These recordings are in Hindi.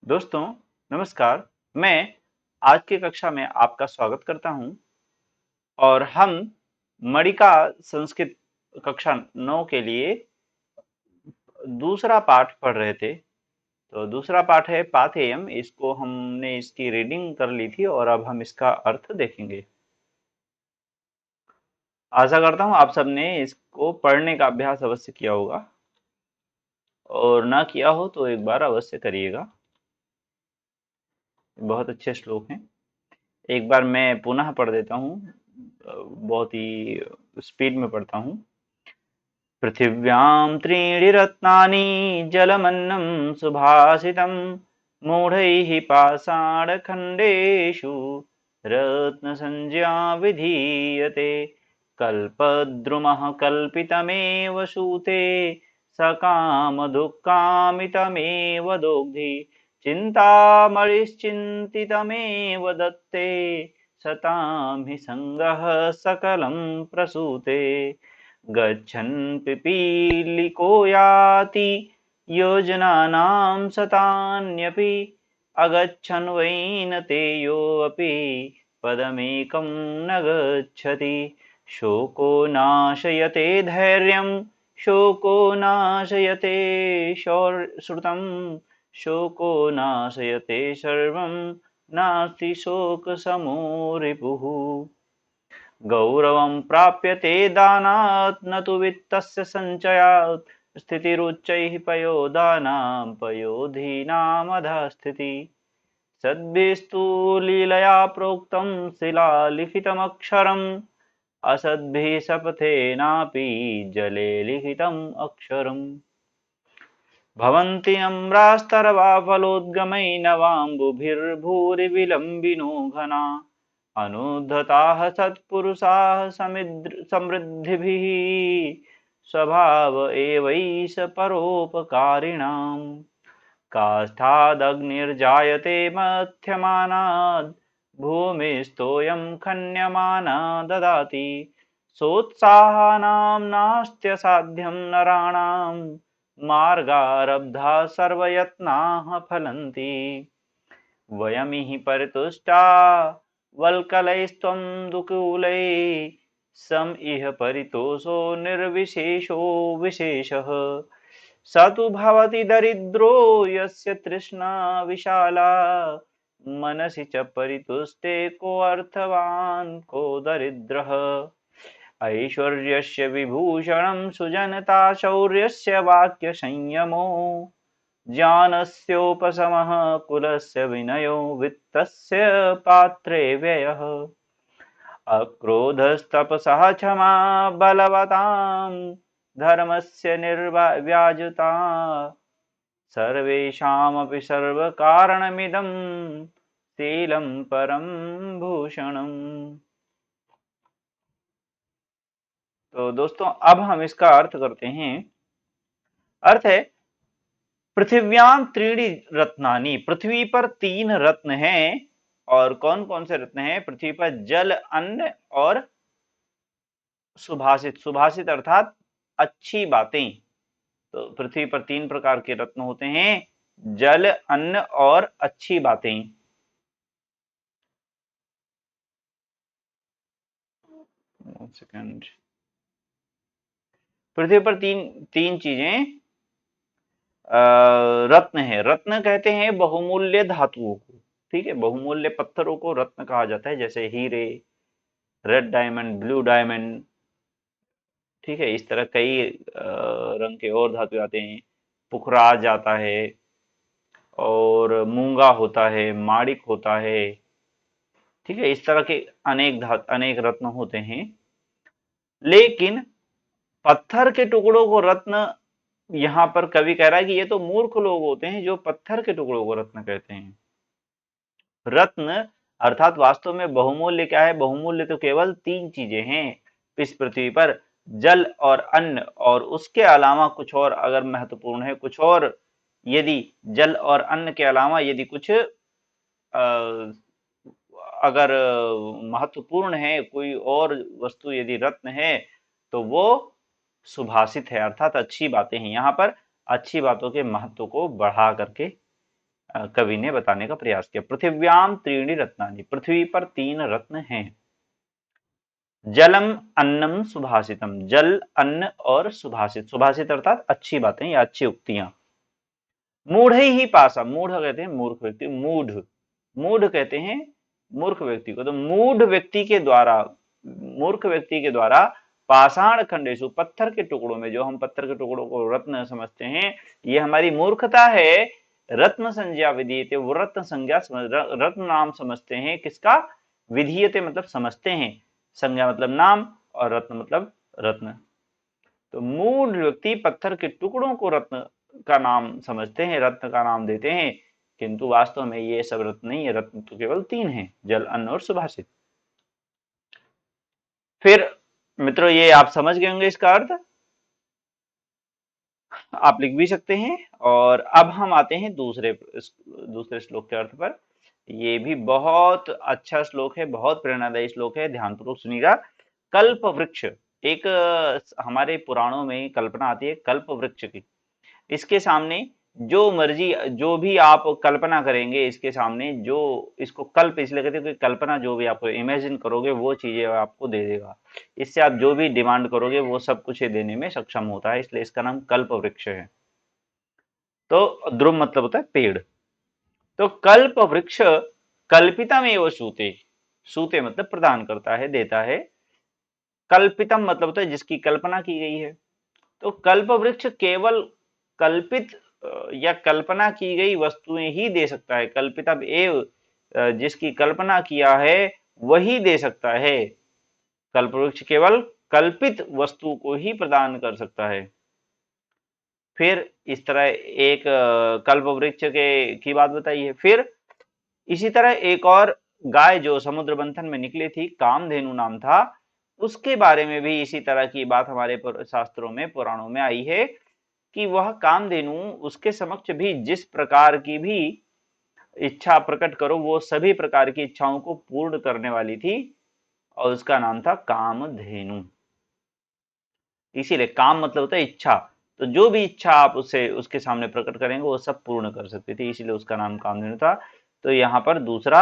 दोस्तों नमस्कार। मैं आज की कक्षा में आपका स्वागत करता हूं और हम मणिका संस्कृत कक्षा 9 के लिए दूसरा पाठ पढ़ रहे थे। तो दूसरा पाठ है पाथेयम। इसको हमने इसकी रीडिंग कर ली थी और अब हम इसका अर्थ देखेंगे। आशा करता हूं आप सबने इसको पढ़ने का अभ्यास अवश्य किया होगा और ना किया हो तो एक बार अवश्य करिएगा। बहुत अच्छे श्लोक हैं। एक बार मैं पुनः पढ़ देता हूँ। बहुत ही स्पीड में पढ़ता हूँ। पृथिव्यां त्रीणि रत्नानि जलमन्नं सुभाषितं मूढैः पाषाणखण्डेषु रत्नसंज्ञा विधीयते कल्पद्रुमः कल्पितमेव सूते सकामदुःखामितमेव दोग्धि चिन्तामणिश्चिन्तितमेव दत्ते सतां हि सङ्गः सकलं प्रसूते गच्छन् पिपीलिको याति योजनानां शतान्यपि अगच्छन् वैनतेयोऽपि पदमेकं न गच्छति शोको नाशयते धैर्यं शोको नाशयते श्रुतं शोको नाशयते सर्वं नास्ति शोकसमो रिपुः गौरवं प्राप्यते दानात् न तु वित्तस्य सञ्चयात् स्थितिरुच्चैः पयोदानां पयोधीनामधः स्थितिः सद्भिस्तु लीलया प्रोक्तं शिलालिखितमक्षरम् असद्भिः शपथेनापि जले लिखितम् अक्षरम् भवन्ति अम्रास्तरवाफलोद्गमैनवाम्बुभिर्भूरिविलम्बिनो घना अनुद्धताः सत्पुरुषाः समृद्धिभिः स्वभाव एवैष परोपकारिणाम् काष्ठादग्निर्जायते मथ्यमानाद् भूमिस्थोऽयं खन्यमाना ददाति सोत्साहानां नास्त्यसाध्यं नराणां मार्गारब्धा सर्वयत्नाः फलन्ति वयमिह परितुष्टा वल्कलैस्त्वं दुकूलैः सम इह परितोषो निर्विशेषो विशेषः स तु भवति दरिद्रो यस्य तृष्णा विशाला मनसि च परितुष्टे को अर्थवान् को दरिद्रः ऐश्वर्यस्य विभूषणं सुजनता शौर्यस्य वाक्यसंयमो ज्ञानस्योपशमः कुलस्य विनयो वित्तस्य पात्रे व्ययः अक्रोधस्तपसः क्षमा बलवतां धर्मस्य निर्व्याजुता सर्वेषामपि सर्वकारणमिदं शीलं परं भूषणम्। तो दोस्तों अब हम इसका अर्थ करते हैं। अर्थ है पृथिव्यां त्रीणि रत्नानि, पृथ्वी पर 3 रत्न हैं। और कौन कौन से रत्न हैं? पृथ्वी पर जल, अन्न और सुभाषित। सुभाषित अर्थात अच्छी बातें। तो पृथ्वी पर 3 प्रकार के रत्न होते हैं, जल, अन्न और अच्छी बातें। सेकंड। पृथ्वी पर तीन तीन चीजें रत्न है। रत्न कहते हैं बहुमूल्य धातुओं को। ठीक है, बहुमूल्य पत्थरों को रत्न कहा जाता है, जैसे हीरे, रेड डायमंड, ब्लू डायमंड। ठीक है, इस तरह कई रंग के और धातु आते हैं। पुखराज आता है और मूंगा होता है, माणिक होता है। ठीक है, इस तरह के अनेक रत्न होते हैं। लेकिन पत्थर के टुकड़ों को रत्न, यहाँ पर कवि कह रहा है कि ये तो मूर्ख लोग होते हैं जो पत्थर के टुकड़ों को रत्न कहते हैं। रत्न अर्थात वास्तव में बहुमूल्य क्या है? बहुमूल्य तो केवल 3 चीजें हैं इस पृथ्वी पर, जल और अन्न, और उसके अलावा कुछ और अगर महत्वपूर्ण है, कुछ और यदि जल और अन्न के अलावा यदि कुछ अगर महत्वपूर्ण है, कोई और वस्तु यदि रत्न है, तो वो सुभाषित है, अर्थात अच्छी बातें हैं। यहाँ पर अच्छी बातों के महत्व को बढ़ा करके कवि ने बताने का प्रयास किया। पृथिव्याम त्रीणि रत्नानि, पृथ्वी पर 3 रत्न हैं। जलम अन्नम सुभाषितम, जल अन्न और सुभाषित, सुभाषित अर्थात अच्छी बातें या अच्छी उक्तियां। मूढ़ ही पासा, मूढ़ कहते हैं मूर्ख व्यक्ति, मूढ़, मूढ़ कहते हैं मूर्ख व्यक्ति को। तो मूढ़ व्यक्ति के द्वारा, मूर्ख व्यक्ति के द्वारा पाषाण खंडेशु, पत्थर के टुकड़ों में, जो हम पत्थर के टुकड़ों को रत्न समझते हैं, ये हमारी मूर्खता है। रत्न संज्ञा विधीयते, वो रत्न संज्ञा रत्न नाम समझते हैं। किसका? विधीयते मतलब समझते हैं, संज्ञा मतलब नाम और रत्न मतलब रत्न। तो मूढ़ व्यक्ति पत्थर के टुकड़ों को रत्न का नाम समझते हैं, रत्न का नाम देते हैं, किंतु वास्तव में ये सब रत्न नहीं है। रत्न तो केवल 3 हैं, जल अन्न और सुभाषित। फिर मित्रों ये आप समझ गए होंगे इसका अर्थ, आप लिख भी सकते हैं। और अब हम आते हैं दूसरे श्लोक के अर्थ पर। ये भी बहुत अच्छा श्लोक है, बहुत प्रेरणादायी श्लोक है, ध्यानपूर्वक सुनिएगा। कल्प वृक्ष, एक हमारे पुराणों में कल्पना आती है कल्प वृक्ष की। इसके सामने जो मर्जी, जो भी आप कल्पना करेंगे इसके सामने, जो इसको कल्प इसलिए कहते हैं कि कल्पना, जो भी आप इमेजिन करोगे वो चीजें आपको दे देगा। इससे आप जो भी डिमांड करोगे वो सब कुछ देने में सक्षम होता है, इसलिए इसका नाम कल्प वृक्ष है। तो ध्रुव मतलब होता है पेड़। तो कल्प वृक्ष कल्पितम एवं सूते, सूते मतलब प्रदान करता है, देता है। कल्पितम मतलब होता है जिसकी कल्पना की गई है। तो कल्प वृक्ष केवल कल्पित या कल्पना की गई वस्तुएं ही दे सकता है। कल्पितम एव, जिसकी कल्पना किया है वही दे सकता है। कल्प वृक्ष केवल कल्पित वस्तु को ही प्रदान कर सकता है। फिर इस तरह एक कल्प वृक्ष के की बात बताई है। फिर इसी तरह एक और गाय जो समुद्र मंथन में निकली थी, कामधेनु नाम था, उसके बारे में भी इसी तरह की बात हमारे शास्त्रों में, पुराणों में आई है कि वह कामधेनु, उसके समक्ष भी जिस प्रकार की भी इच्छा प्रकट करो वो सभी प्रकार की इच्छाओं को पूर्ण करने वाली थी, और उसका नाम था कामधेनु। इसीलिए काम मतलब होता है इच्छा, तो जो भी इच्छा आप उसे उसके सामने प्रकट करेंगे वो सब पूर्ण कर सकती थी, इसीलिए उसका नाम कामधेनु था। तो यहाँ पर दूसरा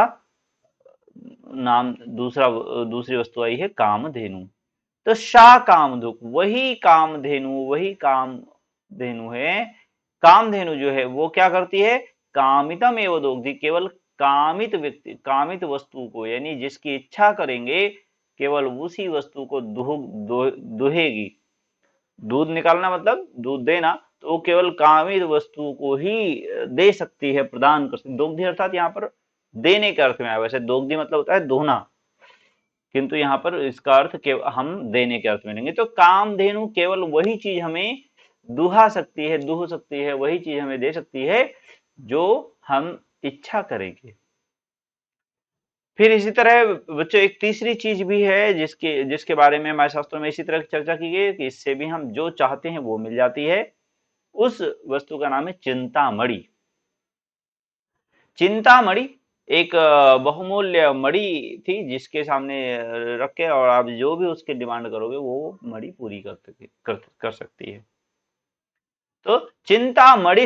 नाम, दूसरी वस्तु आई है कामधेनु। तो शा कामधुक, वही कामधेनु, वही कामधेनु है। कामधेनु जो है वो क्या करती है? कामितम एवं दोग्धी, केवल कामित व्यक्ति, कामित वस्तु को, यानी जिसकी इच्छा करेंगे केवल उसी वस्तु को दुहेगी। दूध निकालना मतलब दूध देना, तो वो केवल कामित वस्तु को ही दे सकती है, प्रदान कर सकती है। दोग्धी अर्थात यहाँ पर देने के अर्थ में आया, वैसे दोग्धी मतलब होता है दोहना, किंतु यहाँ पर इसका अर्थ हम देने के अर्थ में लेंगे। तो कामधेनु केवल वही चीज हमें दुहा सकती है, दुह सकती है, वही चीज हमें दे सकती है जो हम इच्छा करेंगे। फिर इसी तरह बच्चों एक तीसरी चीज भी है जिसके बारे में हमारे शास्त्रों में इसी तरह चर्चा की गई है कि इससे भी हम जो चाहते हैं वो मिल जाती है। उस वस्तु का नाम है चिंतामणि। चिंतामणि एक बहुमूल्य मणि थी जिसके सामने रख के और आप जो भी उसके डिमांड करोगे वो मणि पूरी कर सकती है। तो चिंतामणि,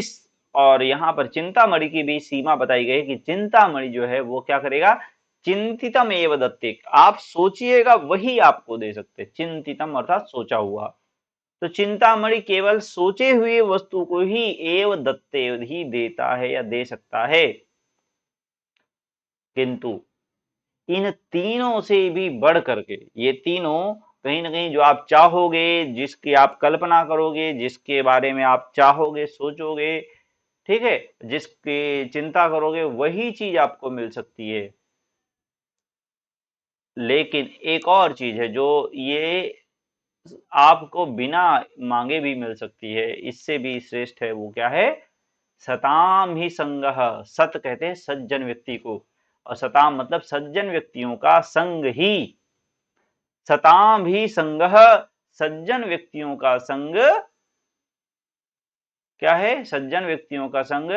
और यहाँ पर चिंतामणि की भी सीमा बताई गई कि चिंतामणि जो है वो क्या करेगा? चिंतितम एव दत्ते, आप सोचिएगा वही आपको दे सकते। चिंतितम अर्थात सोचा हुआ। तो चिंतामणि केवल सोचे हुए वस्तु को ही एव दत्ते ही देता है या दे सकता है, किंतु इन तीनों से भी बढ़ करके, ये तीनों कहीं ना कहीं जो आप चाहोगे, जिसकी आप कल्पना करोगे, जिसके बारे में आप चाहोगे, सोचोगे, ठीक है, जिसकी चिंता करोगे वही चीज आपको मिल सकती है। लेकिन एक और चीज है जो ये आपको बिना मांगे भी मिल सकती है, इससे भी श्रेष्ठ है। वो क्या है? सताम ही संगह, सत कहते हैं सज्जन व्यक्ति को, और सताम मतलब सज्जन व्यक्तियों का संग ही। सताम ही संगह, सज्जन व्यक्तियों का संग क्या है? सज्जन व्यक्तियों का संग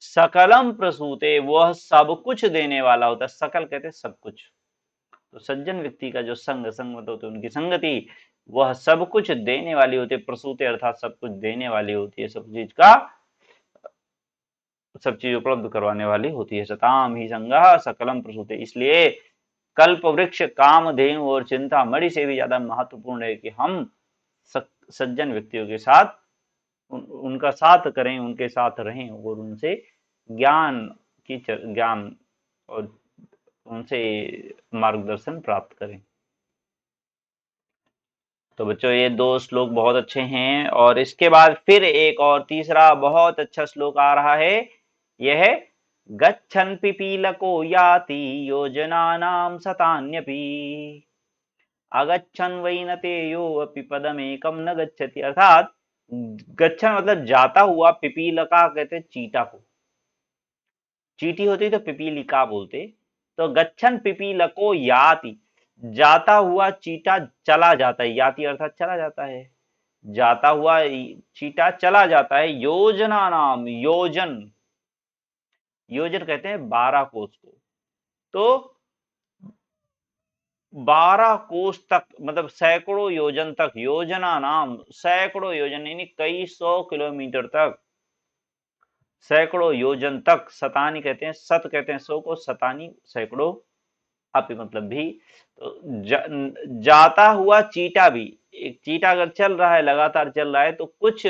सकलम प्रसूते, वह सब कुछ देने वाला होता है। सकल कहते हैं सब कुछ। तो सज्जन व्यक्ति का जो संग, संग मतलब होती है उनकी संगति, वह सब कुछ देने वाली होती है। प्रसूते अर्थात सब कुछ देने वाली होती है, सब चीज का सब चीज उपलब्ध करवाने वाली होती है। सताम ही संगः सकलम प्रसूते, इसलिए कल्प वृक्ष कामधेनु और चिंतामणि से भी ज्यादा महत्वपूर्ण है कि हम सज्जन व्यक्तियों के साथ उनका साथ करें, उनके साथ रहें और उनसे ज्ञान ज्ञान और उनसे मार्गदर्शन प्राप्त करें। तो बच्चों ये 2 श्लोक बहुत अच्छे हैं, और इसके बाद फिर एक और तीसरा बहुत अच्छा श्लोक आ रहा है। यह है गच्छन् पिपीलको याति योजनानां शतान्यपि अगच्छन् वैनतेयो अपि पदमेकं न गच्छति। अर्थात गच्छन् मतलब जाता हुआ, पिपीलका कहते चीटा को, चीटी होती तो पिपीलिका बोलते। तो गच्छन् पिपीलको याति, जाता हुआ चीटा चला जाता है, याति अर्थात चला जाता है, जाता हुआ चीटा चला जाता है। योजना नाम, योजन, योजन कहते हैं 12 कोस को। तो 12 कोस तक मतलब सैकड़ों योजन तक, योजना नाम सैकड़ों योजन यानी कई 100 किलोमीटर तक, सैकड़ों योजन तक, शतानी कहते हैं, शत कहते हैं 100 को, शतानी सैकड़ों, अपि मतलब भी। तो जाता हुआ चीटा भी, एक चीटा अगर चल रहा है, लगातार चल रहा है, तो कुछ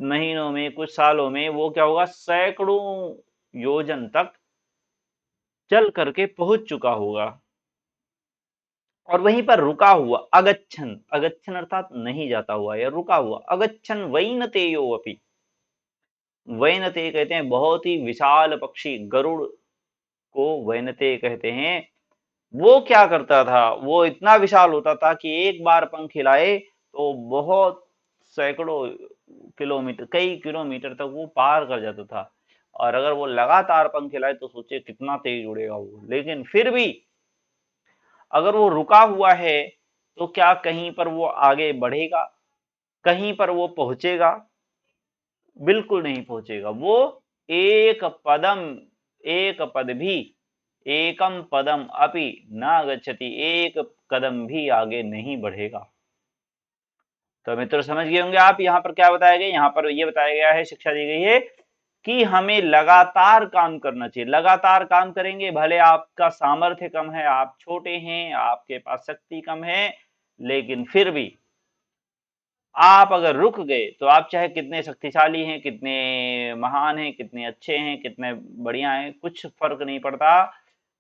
महीनों में, कुछ सालों में वो क्या होगा, सैकड़ों योजन तक चल करके पहुंच चुका होगा। और वहीं पर रुका हुआ, अगच्छन, अगच्छन अर्थात नहीं जाता हुआ या रुका हुआ, अगच्छन वैनतेयो अपि, वैनते कहते हैं बहुत ही विशाल पक्षी, गरुड़ को वैनते कहते हैं। वो क्या करता था, वो इतना विशाल होता था कि एक बार पंख हिलाए तो बहुत सैकड़ों किलोमीटर, कई किलोमीटर तक वो पार कर जाता था। और अगर वो लगातार पंख हिलाए तो सोचे कितना तेज उड़ेगा वो। लेकिन फिर भी अगर वो रुका हुआ है तो क्या कहीं पर वो आगे बढ़ेगा, कहीं पर वो पहुंचेगा? बिल्कुल नहीं पहुंचेगा। वो एक पदम, एक पद भी, एकम पदम अपि न गच्छति, एक कदम भी आगे नहीं बढ़ेगा। तो मित्रों समझ गए होंगे आप यहाँ पर क्या बताया गया। यहाँ पर ये बताया गया है, शिक्षा दी गई है कि हमें लगातार काम करना चाहिए। लगातार काम करेंगे, भले आपका सामर्थ्य कम है, आप छोटे हैं, आपके पास शक्ति कम है, लेकिन फिर भी आप अगर रुक गए तो आप चाहे कितने शक्तिशाली हैं, कितने महान हैं, कितने अच्छे हैं, कितने बढ़िया हैं, कुछ फर्क नहीं पड़ता,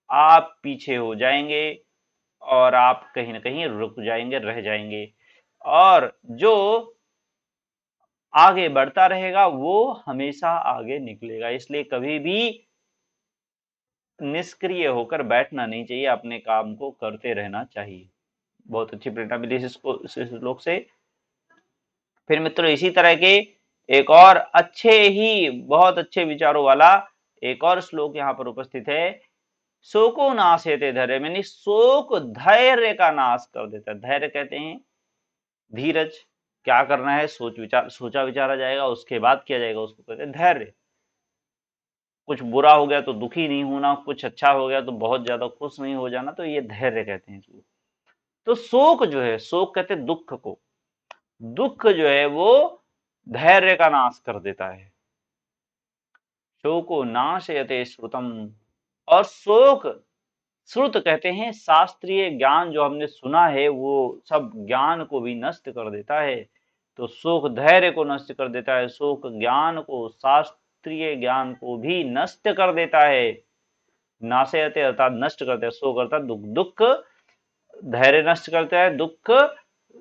आप पीछे हो जाएंगे और आप कहीं ना कहीं रुक जाएंगे, रह जाएंगे। और जो आगे बढ़ता रहेगा वो हमेशा आगे निकलेगा। इसलिए कभी भी निष्क्रिय होकर बैठना नहीं चाहिए, अपने काम को करते रहना चाहिए। बहुत अच्छी प्रेरणा मिली इसको, इस श्लोक से। फिर मित्रों इसी तरह के एक और अच्छे ही, बहुत अच्छे विचारों वाला एक और श्लोक यहाँ पर उपस्थित है। शोको नाशयते धैर्य, यानी शोक धैर्य का नाश कर देता है। धैर्य कहते हैं धीरज, क्या करना है सोचा विचारा जाएगा, उसके बाद किया जाएगा, उसको कहते हैं धैर्य। कुछ बुरा हो गया तो दुखी नहीं होना, कुछ अच्छा हो गया तो बहुत ज्यादा खुश नहीं हो जाना, तो ये धैर्य कहते हैं इसको। तो शोक जो है, शोक कहते हैं दुख को, दुख जो है वो धैर्य का नाश कर देता है। शोको नाशयते श्रुतम, और शोक, श्रुत कहते हैं शास्त्रीय ज्ञान, जो हमने सुना है वो सब ज्ञान को भी नष्ट कर देता है। तो शोक धैर्य को नष्ट कर देता है, शोक ज्ञान को, शास्त्रीय ज्ञान को भी नष्ट कर देता है। नाशयते अर्थात नष्ट करते हैं, शोक अर्थात दुख, दुख धैर्य नष्ट करता है, दुख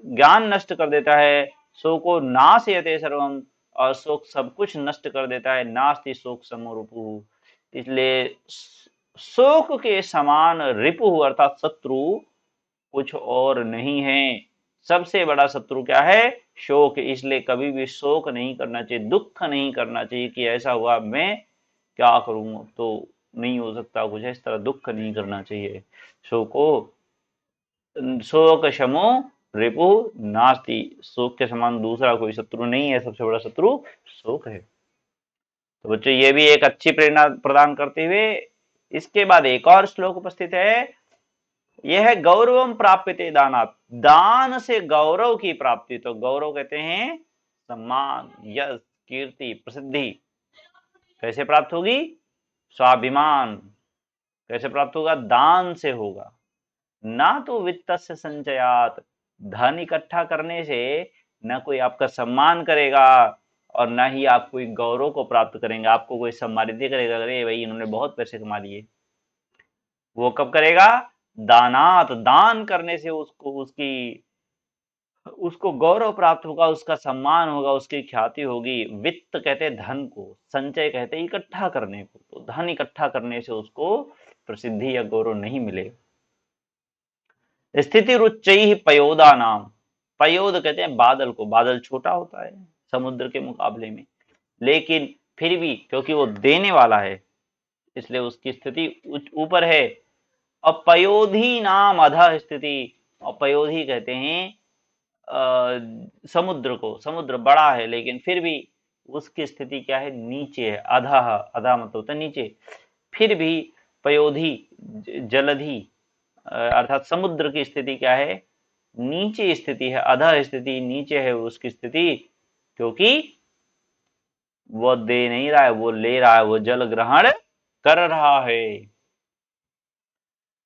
ज्ञान नष्ट कर देता है। शोको नाशयते सर्वम, और शोक सब कुछ नष्ट कर देता है। नास्ति शोक समो रिपुः, इसलिए शोक के समान रिपुः अर्थात शत्रु कुछ और नहीं है। सबसे बड़ा शत्रु क्या है? शोक। इसलिए कभी भी शोक नहीं करना चाहिए, दुख नहीं करना चाहिए कि ऐसा हुआ मैं क्या करूं, तो नहीं हो सकता कुछ, इस तरह दुख नहीं करना चाहिए। शोको शोक शमो रिपु नास्ति, शोक के समान दूसरा कोई शत्रु नहीं है, सबसे बड़ा शत्रु शोक है। तो बच्चों ये भी एक अच्छी प्रेरणा प्रदान करते हुए इसके बाद एक और श्लोक उपस्थित है। यह है गौरवम प्राप्यते दानात्, दान से गौरव की प्राप्ति। तो गौरव कहते हैं सम्मान, यश, कीर्ति, प्रसिद्धि। कैसे प्राप्त होगी? स्वाभिमान। कैसे प्राप्त होगा? दान से होगा। ना तो वित्तस्य संचयात, धन इकट्ठा करने से न कोई आपका सम्मान करेगा और ना ही आप कोई गौरव को प्राप्त करेंगे, आपको कोई सम्मानित करेगा, अरे भाई इन्होंने बहुत पैसे कमा लिए। वो कब करेगा? दानात, दान करने से उसको गौरव प्राप्त होगा, उसका सम्मान होगा, उसकी ख्याति होगी। वित्त कहते हैं धन को, संचय कहते हैं इकट्ठा करने को, तो धन इकट्ठा करने से उसको प्रसिद्धि या गौरव नहीं मिलेगा। स्थिति रुच्च ही पयोदा नाम, पयोद कहते हैं बादल को, बादल छोटा होता है समुद्र के मुकाबले में, लेकिन फिर भी क्योंकि वो देने वाला है इसलिए उसकी स्थिति ऊपर है। अपयोधी नाम अधः स्थिति, अपयोधी कहते हैं समुद्र को, समुद्र बड़ा है लेकिन फिर भी उसकी स्थिति क्या है? नीचे है। अधः, अधः मतलब होता है नीचे। फिर भी पयोधी, जलधि अर्थात समुद्र की स्थिति क्या है? नीचे स्थिति है, अधः स्थिति, नीचे है उसकी स्थिति, क्योंकि वो दे नहीं रहा है, वो ले रहा है, वो जल ग्रहण कर रहा है।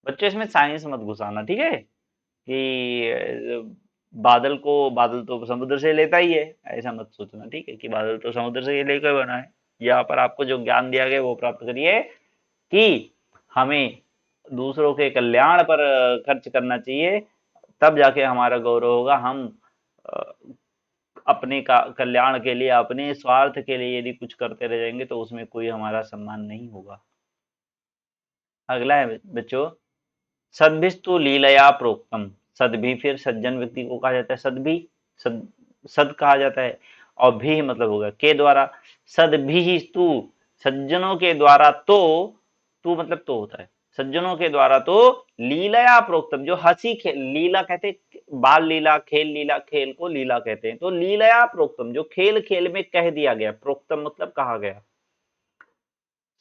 बच्चों इसमें साइंस मत घुसाना, ठीक है? कि बादल तो समुद्र से लेता ही है, ऐसा मत सोचना, ठीक है? कि बादल तो समुद्र से ही लेकर बना है। यहाँ पर आपको जो ज्ञान दिया गया वो प्राप्त करिए कि हमें दूसरों के कल्याण पर खर्च करना चाहिए, तब जाके हमारा गौरव होगा। हम अ, अपने का कल्याण के लिए, अपने स्वार्थ के लिए यदि कुछ करते रह जाएंगे तो उसमें कोई हमारा सम्मान नहीं होगा। अगला है बच्चों, सद्भिस्तु लीलया प्रोक्तम, सद भी फिर सज्जन व्यक्ति को कहा जाता है, सद भी, सद, सद कहा जाता है, और भी मतलब होगा के द्वारा। सद भी तू, सज्जनों के द्वारा, तो तू मतलब तो होता है, सज्जनों के द्वारा तो लीलया प्रोक्तम, जो हंसी खेल, लीला कहते बाल लीला, खेल लीला, खेल को लीला कहते हैं, तो लीलया प्रोक्तम जो खेल खेल में कह दिया गया, प्रोक्तम मतलब कहा गया,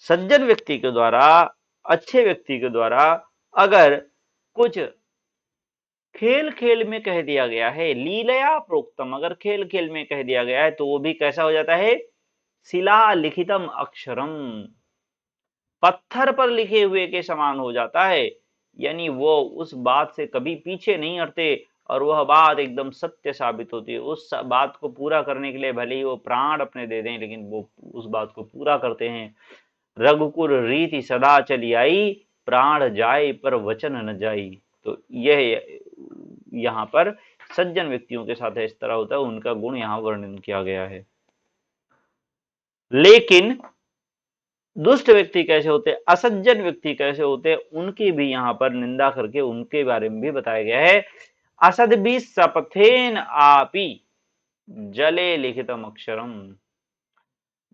सज्जन व्यक्ति के द्वारा, अच्छे व्यक्ति के द्वारा अगर कुछ खेल खेल में कह दिया गया है, लीलया प्रोक्तम, अगर खेल खेल में कह दिया गया है तो वो भी कैसा हो जाता है? शिला लिखितम अक्षरम, पत्थर पर लिखे हुए के समान हो जाता है। यानी वो उस बात से कभी पीछे नहीं हटते और वह बात एकदम सत्य साबित होती है। उस बात को पूरा करने के लिए भले ही वो प्राण अपने दे दें, लेकिन वो उस बात को पूरा करते हैं। रघुकुल रीति सदा चली आई, प्राण जाए पर वचन न जाई। तो यह यहाँ पर सज्जन व्यक्तियों के साथ इस तरह होता है, उनका गुण यहाँ वर्णन किया गया है। लेकिन दुष्ट व्यक्ति कैसे होते, असज्जन व्यक्ति कैसे होते, उनकी भी यहाँ पर निंदा करके उनके बारे में भी बताया गया है। असद भी सपथेन आपी जले लिखितम अक्षरम,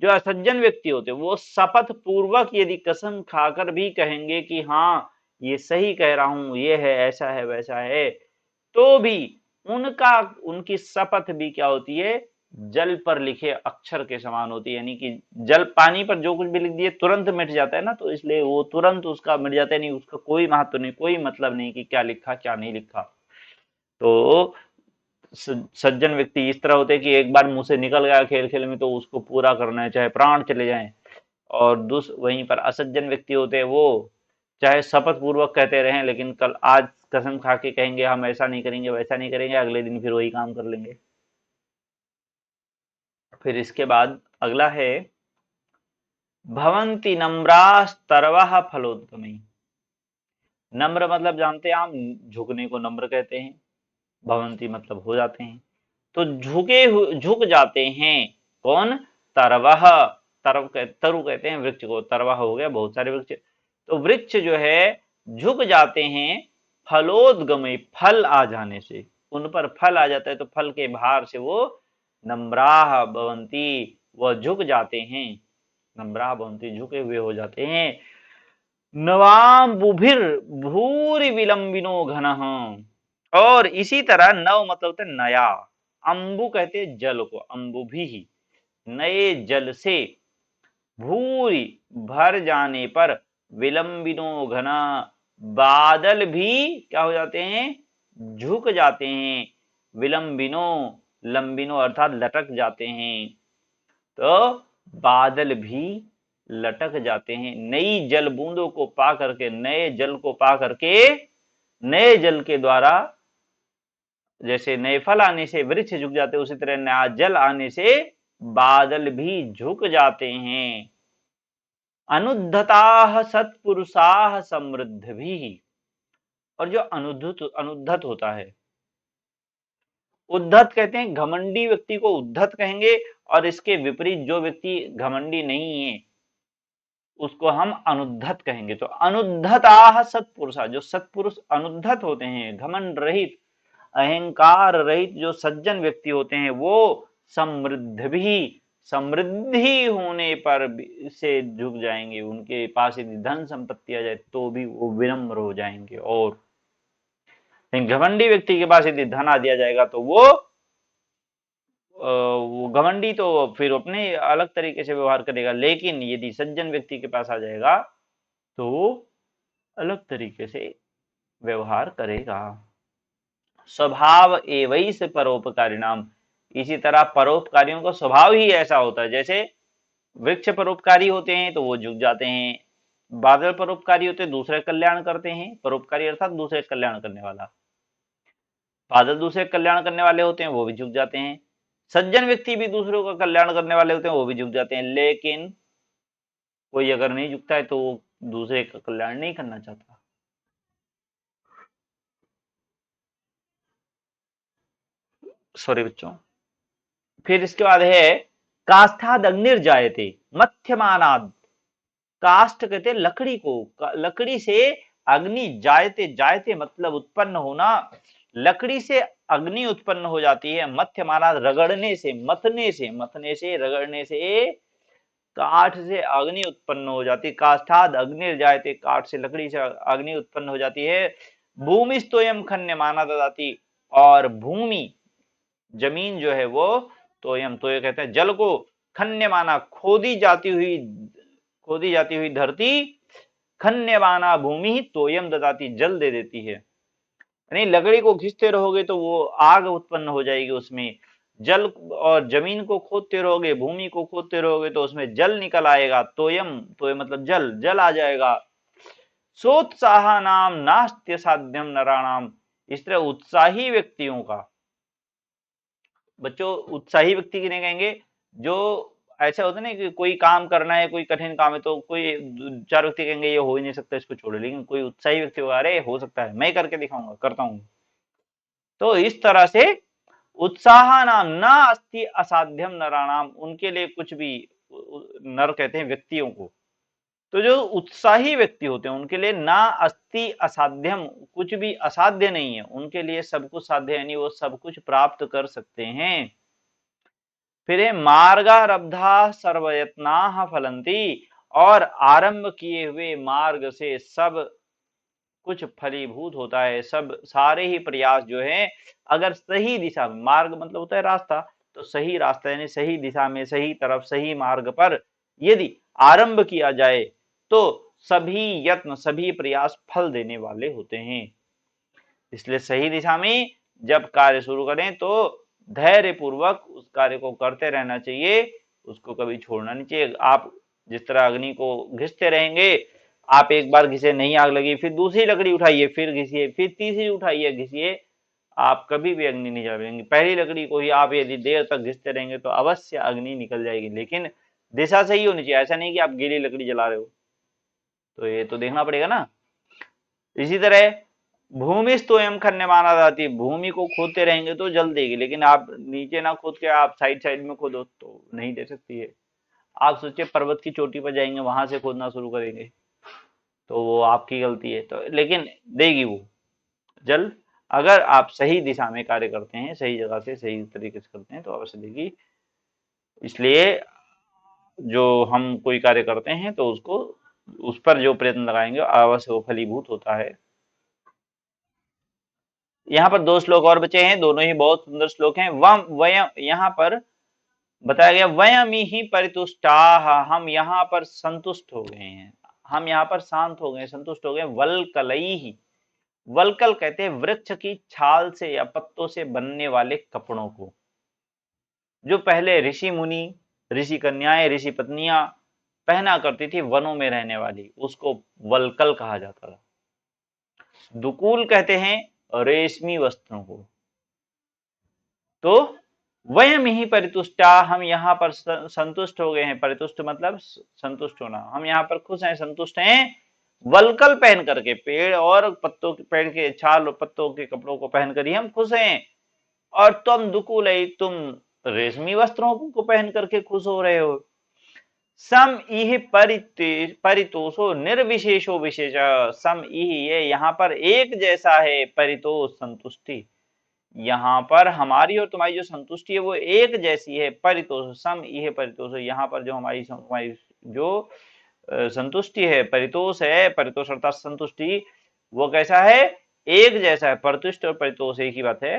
जो असज्जन व्यक्ति होते वो शपथ पूर्वक यदि कसम खाकर भी कहेंगे कि हाँ ये सही कह रहा हूं, ये है, ऐसा है, वैसा है, तो भी उनकी शपथ भी क्या होती है? जल पर लिखे अक्षर के समान होती है। यानी कि जल, पानी पर जो कुछ भी लिख दिए तुरंत मिट जाता है ना, तो इसलिए वो तुरंत उसका मिट जाता है, नहीं उसका कोई महत्व नहीं, कोई मतलब नहीं कि क्या लिखा क्या नहीं लिखा। तो सज्जन व्यक्ति इस तरह होते हैं कि एक बार मुंह से निकल गया खेल खेल में तो उसको पूरा करना है, चाहे प्राण चले जाएं। और वहीं पर असज्जन व्यक्ति होते हैं, वो चाहे शपथ पूर्वक कहते रहें, लेकिन कल आज कसम खा के कहेंगे हम ऐसा नहीं करेंगे, वैसा नहीं करेंगे, अगले दिन फिर वही काम कर लेंगे। फिर इसके बाद अगला है, भवंती नम्रास्तरवः फलोद्गमई। नम्र मतलब जानते हैं आप, झुकने को नम्र कहते हैं। भवंती मतलब हो जाते हैं, तो झुक जाते हैं। कौन? तरवह, तरु कहते हैं वृक्ष को, तरवह हो गया बहुत सारे वृक्ष। तो वृक्ष जो है झुक जाते हैं फलोद्गमय, फल आ जाने से, उन पर फल आ जाता है तो फल के भार से वो नम्राह भवंती, वह झुक जाते हैं, नम्राह भवंती झुके हुए हो जाते हैं। नवाम बुभिर भूरि विलंबिनो घन, और इसी तरह नव मतलब होता है नया, अंबु कहते हैं जल को, अंबु भी नए जल से, भूरी भर जाने पर, विलंबिनो घना बादल भी क्या हो जाते हैं? झुक जाते हैं। विलंबिनो, लंबिनो अर्थात लटक जाते हैं। तो बादल भी लटक जाते हैं। नई जल बूंदों को पा करके, नए जल को पा करके, नए जल के द्वारा, जैसे नए फल आने से वृक्ष झुक जाते हैं, उसी तरह नया जल आने से बादल भी झुक जाते हैं। अनुद्धता सत्पुरुषा समृद्ध भी। और जो अनुद्धत अनुद्धत होता है, उद्धत कहते हैं, घमंडी व्यक्ति को उद्धत कहेंगे, और इसके विपरीत जो व्यक्ति घमंडी नहीं है उसको हम अनुद्धत कहेंगे। तो अनुद्धता सत्पुरुषा, जो सत्पुरुष अनुद्धत होते हैं, घमंड रहित, अहंकार रहित जो सज्जन व्यक्ति होते हैं, वो समृद्ध भी, समृद्धि होने पर से झुक जाएंगे। उनके पास यदि धन संपत्ति आ जाए तो भी वो विनम्र हो जाएंगे। और घमंडी व्यक्ति के पास यदि धन आ दिया जाएगा तो वो घमंडी तो फिर अपने अलग तरीके से व्यवहार करेगा, लेकिन यदि सज्जन व्यक्ति के पास आ जाएगा तो वो अलग तरीके से व्यवहार करेगा। स्वभाव एवैस परोपकारिणाम। इसी तरह परोपकारियों का स्वभाव ही ऐसा होता है। जैसे वृक्ष परोपकारी होते हैं तो वो झुक जाते हैं, बादल परोपकारी होते हैं, दूसरे कल्याण करते हैं। परोपकारी अर्थात दूसरे कल्याण करने वाला। बादल दूसरे कल्याण करने वाले होते हैं, वो भी झुक जाते हैं। सज्जन व्यक्ति भी दूसरों का कल्याण करने वाले होते हैं, वो भी झुक जाते हैं। लेकिन कोई अगर नहीं झुकता है तो वो दूसरे का कल्याण नहीं करना चाहता। सॉरी बच्चों। फिर इसके बाद है काष्ठाद अग्निर्जायते मध्यमानाद। काष्ठ कहते हैं लकड़ी को, लकड़ी से अग्नि, जायते, जायते मतलब उत्पन्न होना, लकड़ी से अग्नि उत्पन्न हो जाती है। मध्यमानाद रगड़ने से, मतने से, मतने से, रगड़ने से काठ से अग्नि उत्पन्न हो जाती है। काष्ठाद अग्निर्जायते, काठ से, लकड़ी से अग्नि उत्पन्न हो जाती है। भूमि स्तोयम खन्य माना ददाती। और भूमि, जमीन जो है वो, तोयम, तोय कहते हैं जल को, खन्य माना खोदी जाती हुई, खोदी जाती हुई धरती, खन्य माना भूमि ही तोयम ददाती, जल दे देती है। यानी लकड़ी को घिसते रहोगे तो वो आग उत्पन्न हो जाएगी उसमें। जल और जमीन को खोदते रहोगे, भूमि को खोदते रहोगे तो उसमें जल निकल आएगा। तोयम, तोय मतलब जल, जल आ जाएगा। सोत्साह नाम नास्त्य साध्यम नराणाम। इस तरह उत्साही व्यक्तियों का, बच्चों उत्साही व्यक्ति किन्हें कहेंगे? जो ऐसा होता है ना कि कोई काम करना है, कोई कठिन काम है, तो कोई चार व्यक्ति कहेंगे ये हो ही नहीं सकता, इसको छोड़ो। लेकिन कोई उत्साही व्यक्ति होगा, अरे हो सकता है, मैं करके दिखाऊंगा, करता हूं। तो इस तरह से उत्साह नाम न अस्ति असाध्यम नराणाम, उनके लिए कुछ भी, नर कहते हैं व्यक्तियों को। तो जो उत्साही व्यक्ति होते हैं उनके लिए ना अस्ति असाध्यम, कुछ भी असाध्य नहीं है, उनके लिए सब कुछ साध्य है, यानी वो सब कुछ प्राप्त कर सकते हैं। फिर है मार्गारब्धा सर्वयत्नाः फलंती। और आरंभ किए हुए मार्ग से सब कुछ फलीभूत होता है। सब सारे ही प्रयास जो है, अगर सही दिशा में, मार्ग मतलब होता है रास्ता, तो सही रास्ता यानी सही दिशा में, सही तरफ, सही मार्ग पर यदि आरंभ किया जाए तो सभी यत्न, सभी प्रयास फल देने वाले होते हैं। इसलिए सही दिशा में जब कार्य शुरू करें तो धैर्य पूर्वक उस कार्य को करते रहना चाहिए, उसको कभी छोड़ना नहीं चाहिए। आप जिस तरह अग्नि को घिसते रहेंगे, आप एक बार घिसे, नहीं आग लगी, फिर दूसरी लकड़ी उठाइए, फिर घिसिए, फिर तीसरी उठाइए, घिसिए, आप कभी भी अग्नि नहीं जलाएंगे। पहली लकड़ी को ही आप यदि देर तक घिसते रहेंगे तो अवश्य अग्नि निकल जाएगी। लेकिन दिशा सही होनी चाहिए, ऐसा नहीं कि आप गीली लकड़ी जला रहे हो। तो ये तो देखना पड़ेगा ना। इसी तरह भूमि स्तोयम खन्य माना जाती, भूमि को खोदते रहेंगे तो जल देगी, लेकिन आप नीचे ना खोद के आप साइड साइड में खोदो तो नहीं दे सकती है। आप सोचिए पर्वत की चोटी पर जाएंगे, वहां से खोदना शुरू करेंगे तो वो आपकी गलती है, तो लेकिन देगी वो जल। अगर आप सही दिशा में कार्य करते हैं, सही जगह से सही तरीके से करते हैं तो अवश्य देगी। इसलिए जो हम कोई कार्य करते हैं तो उसको, उस पर जो प्रयत्न लगाएंगे अवश्य वो फलीभूत होता है। यहाँ पर दो श्लोक और बचे हैं, दोनों ही बहुत सुंदर श्लोक हैं। वम वयम, यहाँ पर बताया गया वयमी ही परितुष्टाः, हम यहाँ पर संतुष्ट हो गए हैं, हम यहाँ पर शांत हो गए, संतुष्ट हो गए। वल्कलैः, वल्कल कहते हैं वृक्ष की छाल से या पत्तों से बनने वाले कपड़ों को। जो पहले ऋषि मुनि, ऋषि कन्याएं, ऋषि पत्नियां पहना करती थी वनों में रहने वाली, उसको वल्कल कहा जाता था। दुकूल कहते हैं रेशमी वस्त्रों को। तो वयम ही परितुष्टा, हम यहाँ पर संतुष्ट हो गए हैं। परितुष्ट मतलब संतुष्ट होना, हम यहाँ पर खुश हैं, संतुष्ट हैं वलकल पहन करके, पेड़ और पत्तों के, पेड़ के छाल और पत्तों के कपड़ों को पहन कर ही हम खुश हैं। और तुम दुकूल, तुम रेशमी वस्त्रों को पहन करके खुश हो रहे हो। सम इह परितोषो निर्विशेषो विशेष, सम इह ये यहाँ पर एक जैसा है, परितोष संतुष्टि, यहाँ पर हमारी और तुम्हारी जो संतुष्टि है वो एक जैसी है। परितोष सम इह परितोष, यहाँ पर जो हमारी जो संतुष्टि है, परितोष है, परितोष अर्थात संतुष्टि, वो कैसा है, एक जैसा है। परितुष्ट और परितोष एक ही बात है।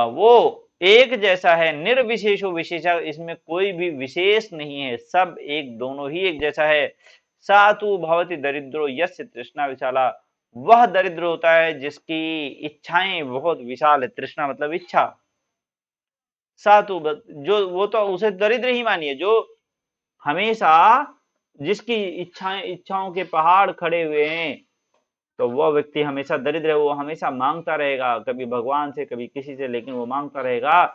वो एक जैसा है, निर्विशेषो विशेषा, इसमें कोई भी विशेष नहीं है, सब एक, दोनों ही एक जैसा है। सातु भवति दरिद्रो यस्य तृष्णा विशाला, वह दरिद्र होता है जिसकी इच्छाएं बहुत विशाल है। तृष्णा मतलब इच्छा। सातु, जो वो तो उसे दरिद्र ही मानिए, जो हमेशा जिसकी इच्छाओं के पहाड़ खड़े हुए हैं, तो वह व्यक्ति हमेशा दरिद्र है। वो हमेशा मांगता रहेगा, कभी भगवान से कभी किसी से, लेकिन वो मांगता रहेगा।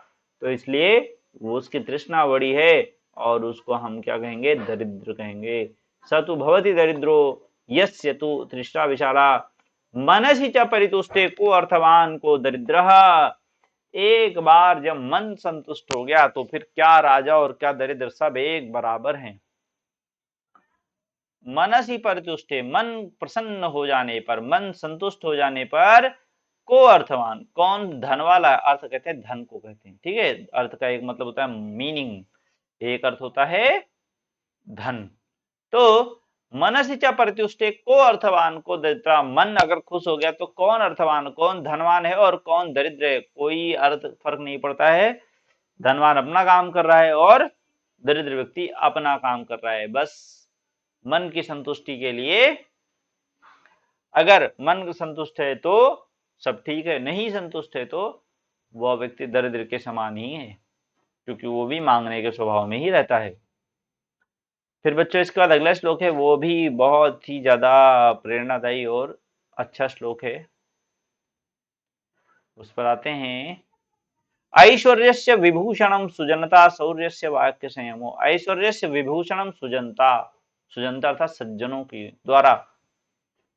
तो इसलिए वो उसकी तृष्णा बड़ी है, और उसको हम क्या कहेंगे, दरिद्र कहेंगे। सतु भवति दरिद्रो यस्य तु तृष्णा विशाला, मनसि च परितुष्टे को अर्थवान को दरिद्र। एक बार जब मन संतुष्ट हो गया तो फिर क्या राजा और क्या दरिद्र, सब एक बराबर हैं। मनसी परितुष्टे, मन प्रसन्न हो जाने पर, मन संतुष्ट हो जाने पर, को अर्थवान, कौन, धन वाला, अर्थ कहते हैं धन को कहते हैं, ठीक है। अर्थ का एक मतलब होता है मीनिंग, एक अर्थ होता है धन। तो मनसी च परितुष्टे को अर्थवान को दरिद्र, मन अगर खुश हो गया तो कौन अर्थवान, कौन धनवान है और कौन दरिद्र है, कोई अर्थ फर्क नहीं पड़ता है। धनवान अपना काम कर रहा है और दरिद्र व्यक्ति अपना काम कर रहा है। बस मन की संतुष्टि के लिए, अगर मन संतुष्ट है तो सब ठीक है, नहीं संतुष्ट है तो वह व्यक्ति दरिद्र के समान ही है, क्योंकि वो भी मांगने के स्वभाव में ही रहता है। फिर बच्चों इसके बाद अगला श्लोक है, वो भी बहुत ही ज्यादा प्रेरणादायी और अच्छा श्लोक है, उस पर आते हैं। ऐश्वर्यस्य विभूषणम सुजनता शौर्यस्य वाक्य संयमो। ऐश्वर्यस्य विभूषणम सुजनता, सुजनता अर्थात सज्जनों की द्वारा,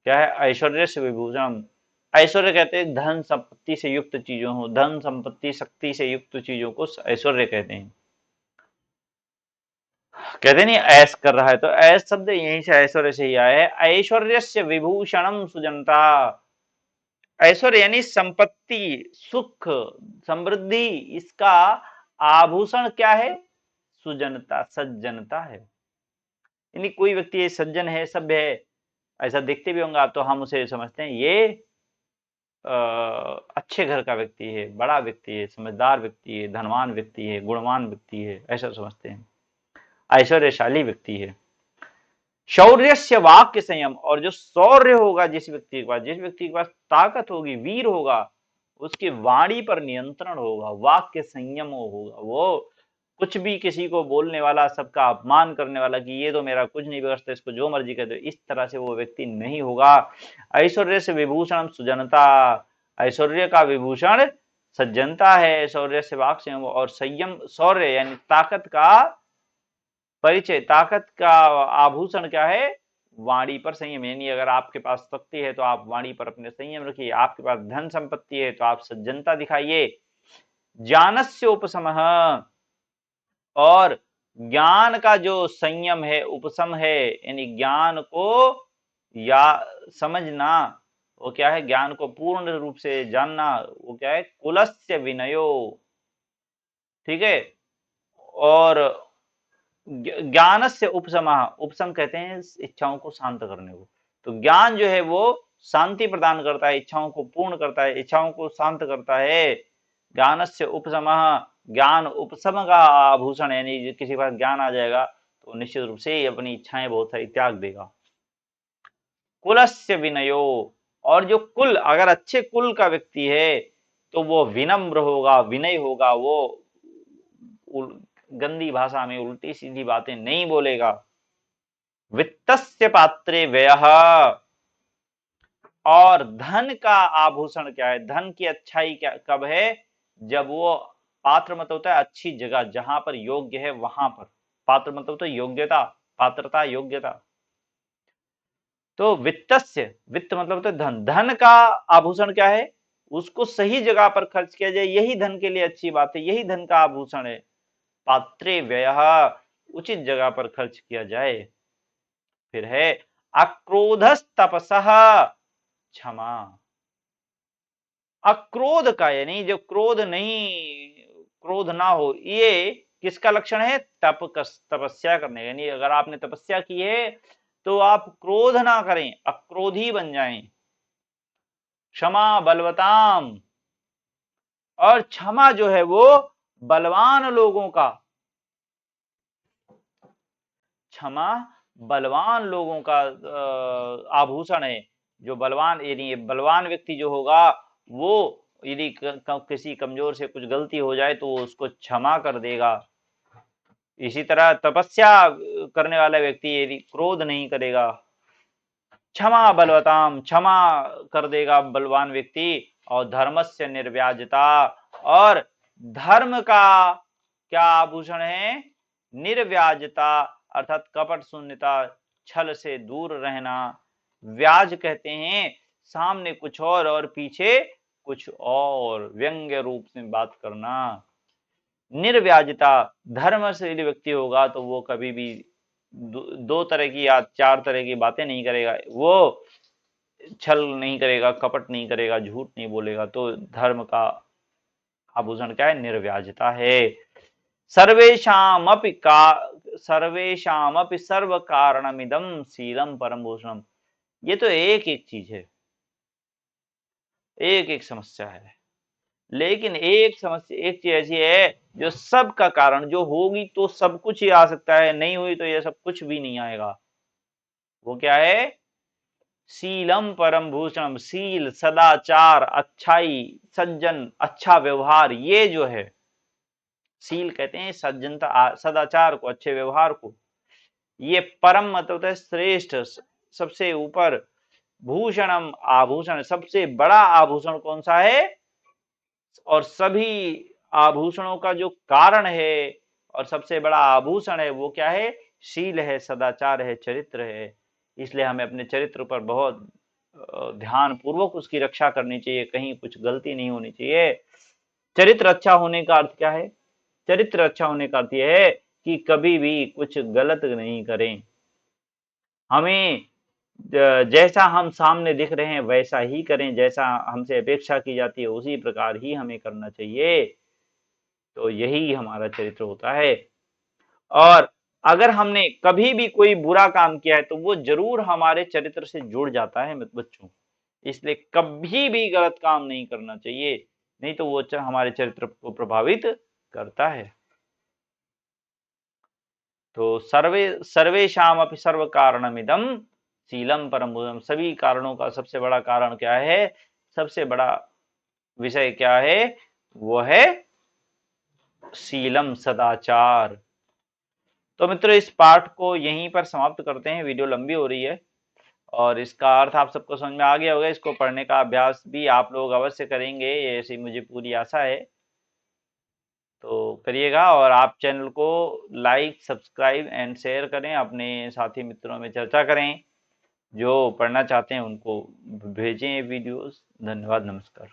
क्या है, ऐश्वर्य से विभूषण। ऐश्वर्य कहते हैं धन संपत्ति से युक्त चीजों हो, धन संपत्ति शक्ति से युक्त चीजों को ऐश्वर्य कहते हैं। कहते नहीं ऐश कर रहा है, तो ऐश शब्द यहीं से ऐश्वर्य से ही आया है। ऐश्वर्य से विभूषणम सुजनता, ऐश्वर्य यानी संपत्ति, सुख, समृद्धि, इसका आभूषण क्या है, सुजनता, सज्जनता है। यानी कोई व्यक्ति सज्जन है, सभ्य है, ऐसा देखते भी होंगे आप तो हम उसे समझते हैं ये अच्छे घर का व्यक्ति है, बड़ा व्यक्ति है, समझदार व्यक्ति है, धनवान व्यक्ति है, गुणवान व्यक्ति है, ऐसा समझते हैं, ऐश्वर्यशाली व्यक्ति है। शौर्य से वाक्य संयम, और जो शौर्य होगा जिस व्यक्ति के पास, जिस व्यक्ति के पास ताकत होगी, वीर होगा, उसकी वाणी पर नियंत्रण होगा, वाक्य संयम होगा, वो कुछ भी किसी को बोलने वाला, सबका अपमान करने वाला कि ये तो मेरा कुछ नहीं बिगड़ता, इसको जो मर्जी कर दो, इस तरह से वो व्यक्ति नहीं होगा। ऐश्वर्य से विभूषण सुजनता, ऐश्वर्य का विभूषण सज्जनता है। शौर्य से वाक संयम, और संयम, शौर्य यानी ताकत का परिचय, ताकत का आभूषण क्या है, वाणी पर संयम। यानी अगर आपके पास शक्ति है तो आप वाणी पर अपने संयम रखिए, आपके पास धन संपत्ति है तो आप सज्जनता दिखाइए। ज्ञानस्य उपशमः, और ज्ञान का जो संयम है, उपशम है, यानी ज्ञान को या समझना, वो क्या है, ज्ञान को पूर्ण रूप से जानना, वो क्या है, कुलस्य विनयो, ठीक है। और ज्ञान से उपशम, उपशम कहते हैं इच्छाओं को शांत करने को। तो ज्ञान जो है वो शांति प्रदान करता है, इच्छाओं को पूर्ण करता है, इच्छाओं को शांत करता है। ज्ञान से उपशम, ज्ञान उपशम का आभूषण, यानी किसी के पास ज्ञान आ जाएगा तो निश्चित रूप से अपनी इच्छाएं बहुत सारी त्याग देगा। कुलस्य विनयो, और जो कुल, अगर अच्छे कुल का व्यक्ति है तो वो विनम्र होगा, विनय होगा, वो गंदी भाषा में उल्टी सीधी बातें नहीं बोलेगा। वित्तस्य पात्रे व्ययः, और धन का आभूषण क्या है, धन की अच्छाई क्या कब है, जब वो पात्र मतलब होता है अच्छी जगह, जहां पर योग्य है वहां पर। पात्र मतलब तो योग्यता, पात्रता, योग्यता। तो वित्तस्य, वित्त मतलब तो धन, धन का आभूषण क्या है, उसको सही जगह पर खर्च किया जाए, यही धन के लिए अच्छी बात है, यही धन का आभूषण है। पात्रे व्ययः, उचित जगह पर खर्च किया जाए। फिर है अक्रोधस्तपसः, क्षमा। अक्रोध का यानी जो क्रोध नहीं, क्रोध ना हो, ये किसका लक्षण है, तपस्या करने, यानी अगर आपने तपस्या की है तो आप क्रोध ना करें, अक्रोधी बन जाएं। क्षमा बलवताम, और क्षमा जो है वो बलवान लोगों का, क्षमा बलवान लोगों का आभूषण है। जो बलवान, यानी बलवान व्यक्ति जो होगा वो यदि किसी कमजोर से कुछ गलती हो जाए तो उसको क्षमा कर देगा। इसी तरह तपस्या करने वाला व्यक्ति यदि क्रोध नहीं करेगा, क्षमा बलवताम, क्षमा कर देगा बलवान व्यक्ति। और धर्मस्य निर्व्याजता, और धर्म का क्या आभूषण है, निर्व्याजता, अर्थात कपट शून्यता, छल से दूर रहना। व्याज कहते हैं सामने कुछ और पीछे कुछ और, व्यंग्य रूप में बात करना। निर्व्याजता, धर्म से यदि व्यक्ति होगा तो वो कभी भी दो तरह की या चार तरह की बातें नहीं करेगा, वो छल नहीं करेगा, कपट नहीं करेगा, झूठ नहीं बोलेगा। तो धर्म का आभूषण क्या है, निर्व्याजता है। सर्वेषामपि का, सर्वेषामपि सर्व कारणमिदं शीलम परम भूषणम। ये तो एक एक चीज है, एक एक समस्या है, लेकिन एक समस्या, एक चीज ऐसी है जो सब का कारण, जो होगी तो सब कुछ ही आ सकता है, नहीं हुई तो ये सब कुछ भी नहीं आएगा। वो क्या है, शीलम परम भूषणम, शील सदाचार, अच्छाई, सज्जन, अच्छा व्यवहार, ये जो है शील कहते हैं सज्जनता, सदाचार को, अच्छे व्यवहार को। ये परम मतलब होता है श्रेष्ठ, सबसे ऊपर, भूषणम आभूषण, सबसे बड़ा आभूषण कौन सा है, और सभी आभूषणों का जो कारण है और सबसे बड़ा आभूषण है वो क्या है, शील है, सदाचार है, चरित्र है। इसलिए हमें अपने चरित्र पर बहुत ध्यान पूर्वक उसकी रक्षा करनी चाहिए, कहीं कुछ गलती नहीं होनी चाहिए। चरित्र अच्छा होने का अर्थ क्या है, चरित्र अच्छा होने का अर्थ यह है कि कभी भी कुछ गलत नहीं करें। हमें जैसा हम सामने दिख रहे हैं वैसा ही करें, जैसा हमसे अपेक्षा की जाती है उसी प्रकार ही हमें करना चाहिए। तो यही हमारा चरित्र होता है। और अगर हमने कभी भी कोई बुरा काम किया है तो वो जरूर हमारे चरित्र से जुड़ जाता है बच्चों। इसलिए कभी भी गलत काम नहीं करना चाहिए, नहीं तो वो हमारे चरित्र को प्रभावित करता है। तो सर्वेषाम अपि सर्व कारणमिदं शीलम परम भूषणम, सभी कारणों का सबसे बड़ा कारण क्या है, सबसे बड़ा विषय क्या है, वो है शीलम, सदाचार। तो मित्रों इस पाठ को यहीं पर समाप्त करते हैं, वीडियो लंबी हो रही है और इसका अर्थ आप सबको समझ में आ गया होगा। इसको पढ़ने का अभ्यास भी आप लोग अवश्य करेंगे, ऐसी मुझे पूरी आशा है। तो करिएगा, और आप चैनल को लाइक, सब्सक्राइब एंड शेयर करें, अपने साथी मित्रों में चर्चा करें, जो पढ़ना चाहते हैं उनको भेजें वीडियोस। धन्यवाद, नमस्कार।